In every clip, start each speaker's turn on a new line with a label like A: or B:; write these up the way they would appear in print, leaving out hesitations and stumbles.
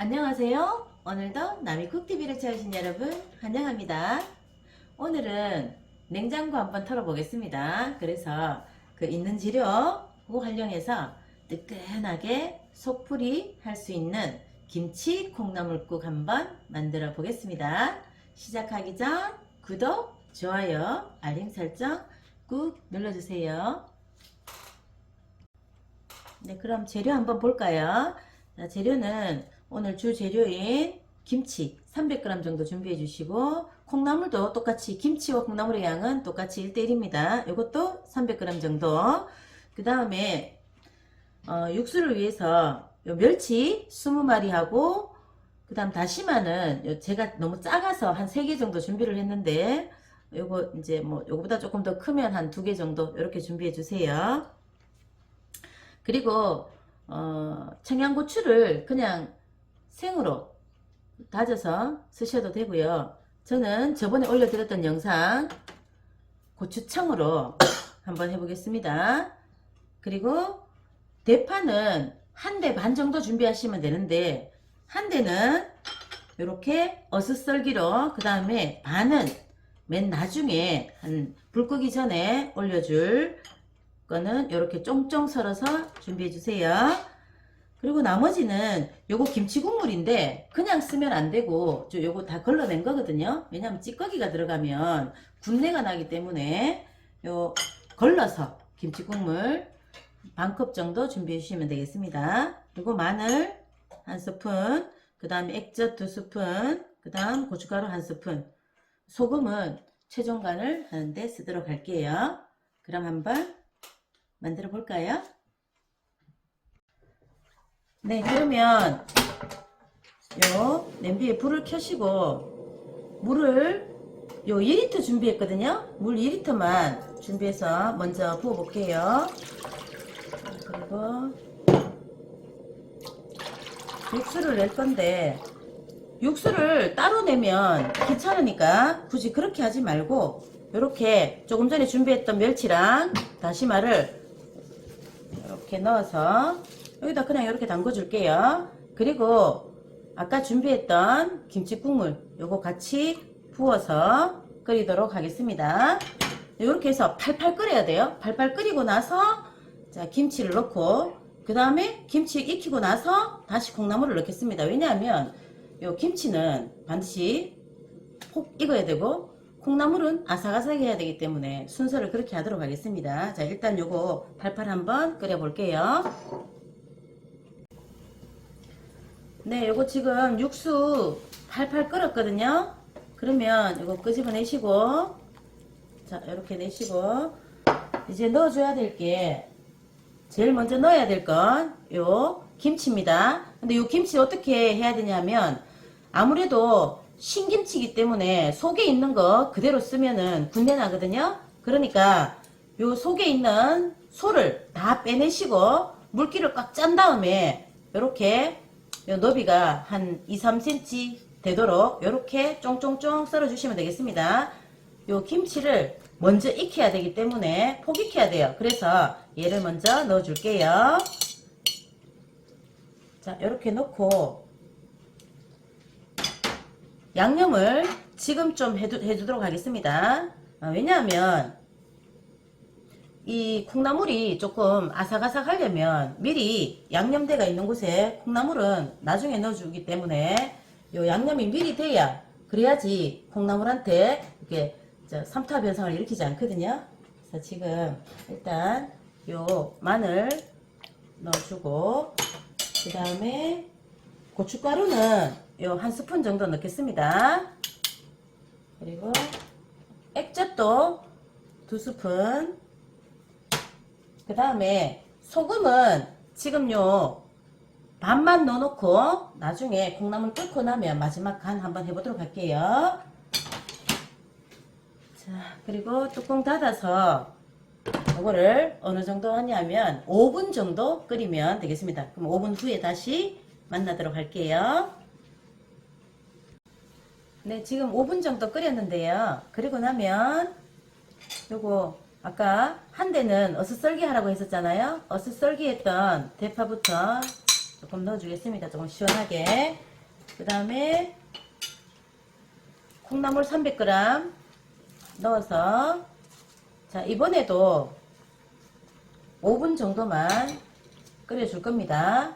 A: 안녕하세요. 오늘도 나미쿡TV를 찾으신 여러분 환영합니다. 오늘은 냉장고 한번 털어보겠습니다. 그래서 그 있는 재료 그거 활용해서 뜨끈하게 속풀이 할 수 있는 김치 콩나물국 한번 만들어 보겠습니다. 시작하기 전 구독, 좋아요, 알림 설정 꾹 눌러주세요. 네, 그럼 재료 한번 볼까요? 자, 재료는 오늘 주 재료인 김치 300g 정도 준비해 주시고, 콩나물도 똑같이 김치와 콩나물의 양은 똑같이 1대1입니다. 이것도 300g 정도. 그 다음에 육수를 위해서 요 멸치 20마리 하고, 그 다음 다시마는 제가 너무 작아서 한 3개 정도 준비를 했는데, 요거 이제 뭐 요거보다 조금 더 크면 한 2개 정도 이렇게 준비해 주세요. 그리고 청양고추를 그냥 생으로 다져서 쓰셔도 되고요. 저는 저번에 올려드렸던 영상 고추청으로 한번 해보겠습니다. 그리고 대파는 1대 반 정도 준비하시면 되는데, 1대는 이렇게 어슷썰기로, 그 다음에 반은 맨 나중에 한 불 끄기 전에 올려줄 거는 이렇게 쫑쫑 썰어서 준비해 주세요. 그리고 나머지는 요거 김치 국물인데 그냥 쓰면 안 되고, 요거 다 걸러낸 거거든요. 왜냐면 찌꺼기가 들어가면 군내가 나기 때문에 요 걸러서 김치 국물 반컵 정도 준비해 주시면 되겠습니다. 그리고 마늘 1스푼, 그 다음에 액젓 2스푼, 그 다음 고춧가루 1스푼, 소금은 최종 간을 하는데 쓰도록 할게요. 그럼 한번 만들어 볼까요? 네, 그러면 요 냄비에 불을 켜시고, 물을 요 2리터 준비했거든요. 물 2리터만 준비해서 먼저 부어 볼게요. 그리고 육수를 낼 건데, 육수를 따로 내면 귀찮으니까 굳이 그렇게 하지 말고, 이렇게 조금 전에 준비했던 멸치랑 다시마를 이렇게 넣어서 여기다 그냥 이렇게 담궈 줄게요. 그리고 아까 준비했던 김치 국물 요거 같이 부어서 끓이도록 하겠습니다. 이렇게 해서 팔팔 끓여야 돼요. 팔팔 끓이고 나서 자, 김치를 넣고, 그 다음에 김치 익히고 나서 다시 콩나물을 넣겠습니다. 왜냐하면 요 김치는 반드시 폭 익어야 되고 콩나물은 아삭아삭 해야 되기 때문에 순서를 그렇게 하도록 하겠습니다. 자, 일단 요거 팔팔 한번 끓여 볼게요. 네, 요거 지금 육수 팔팔 끓었거든요. 그러면 요거 끄집어내시고, 자, 이렇게 내시고, 이제 넣어줘야 될 게, 제일 먼저 넣어야 될 건 요 김치입니다. 근데 요 김치 어떻게 해야 되냐면, 아무래도 신김치이기 때문에 속에 있는 거 그대로 쓰면은 군내 나거든요. 그러니까 요 속에 있는 소를 다 빼내시고 물기를 꽉 짠 다음에 요렇게 요 너비가 한 2-3cm 되도록 요렇게 쫑쫑쫑 썰어 주시면 되겠습니다. 요 김치를 먼저 익혀야 되기 때문에 폭 익혀야 돼요. 그래서 얘를 먼저 넣어 줄게요. 자, 요렇게 넣고 양념을 지금 좀 해주도록 하겠습니다. 왜냐하면 이 콩나물이 조금 아삭아삭 하려면 미리 양념대가 있는 곳에 콩나물은 나중에 넣어주기 때문에 요 양념이 미리 돼야, 그래야지 콩나물한테 이렇게 삼투압 현상을 일으키지 않거든요. 그래서 지금 일단 요 마늘 넣어주고, 그 다음에 고춧가루는 요 1스푼 정도 넣겠습니다. 그리고 액젓도 2스푼, 그 다음에 소금은 지금 요 반만 넣어놓고 나중에 콩나물 끓고 나면 마지막 간 한번 해보도록 할게요. 자, 그리고 뚜껑 닫아서 이거를 어느 정도 하냐면 5분 정도 끓이면 되겠습니다. 그럼 5분 후에 다시 만나도록 할게요. 네, 지금 5분 정도 끓였는데요. 그리고 나면 요거 아까 한 대는 어슷썰기 하라고 했었잖아요. 어슷썰기 했던 대파부터 조금 넣어주겠습니다. 조금 시원하게. 그 다음에 콩나물 300g 넣어서, 자, 이번에도 5분 정도만 끓여줄 겁니다.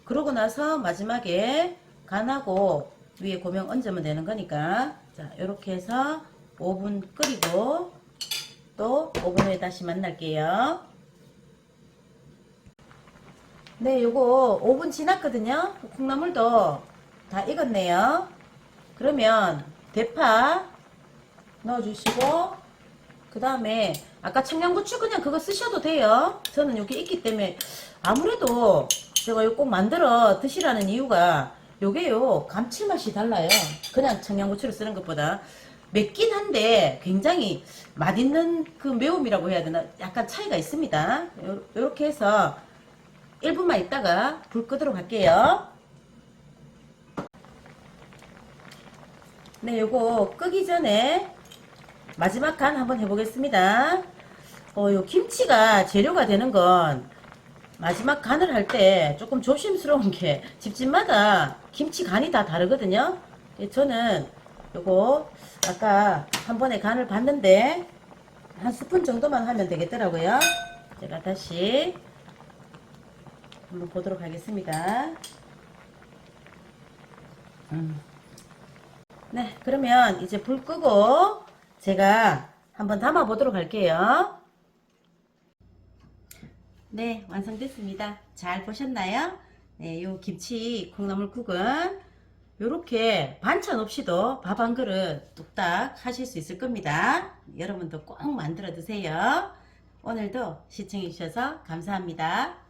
A: 그러고 나서 마지막에 간하고 위에 고명 얹으면 되는 거니까, 자, 이렇게 해서 5분 끓이고 또 5분 후에 다시 만날게요. 네, 요거 5분 지났거든요. 콩나물도 다 익었네요. 그러면 대파 넣어주시고, 그 다음에 아까 청양고추 그냥 그거 쓰셔도 돼요. 저는 여기 있기 때문에. 아무래도 제가 이거 꼭 만들어 드시라는 이유가 요게요, 감칠맛이 달라요. 그냥 청양고추를 쓰는 것보다. 맵긴 한데 굉장히 맛있는 그 매움이라고 해야 되나, 약간 차이가 있습니다. 요렇게 해서 1분만 있다가 불 끄도록 할게요. 네, 요거 끄기 전에 마지막 간 한번 해보겠습니다. 요 김치가 재료가 되는 건 마지막 간을 할 때 조금 조심스러운 게, 집집마다 김치 간이 다 다르거든요. 저는 요거 아까 한 번에 간을 봤는데 한 스푼 정도만 하면 되겠더라고요. 제가 다시 한번 보도록 하겠습니다. 네, 그러면 이제 불 끄고 제가 한번 담아 보도록 할게요. 네, 완성됐습니다. 잘 보셨나요? 네, 요 김치 콩나물국은 요렇게 반찬 없이도 밥 한 그릇 뚝딱 하실 수 있을 겁니다. 여러분도 꼭 만들어 드세요. 오늘도 시청해 주셔서 감사합니다.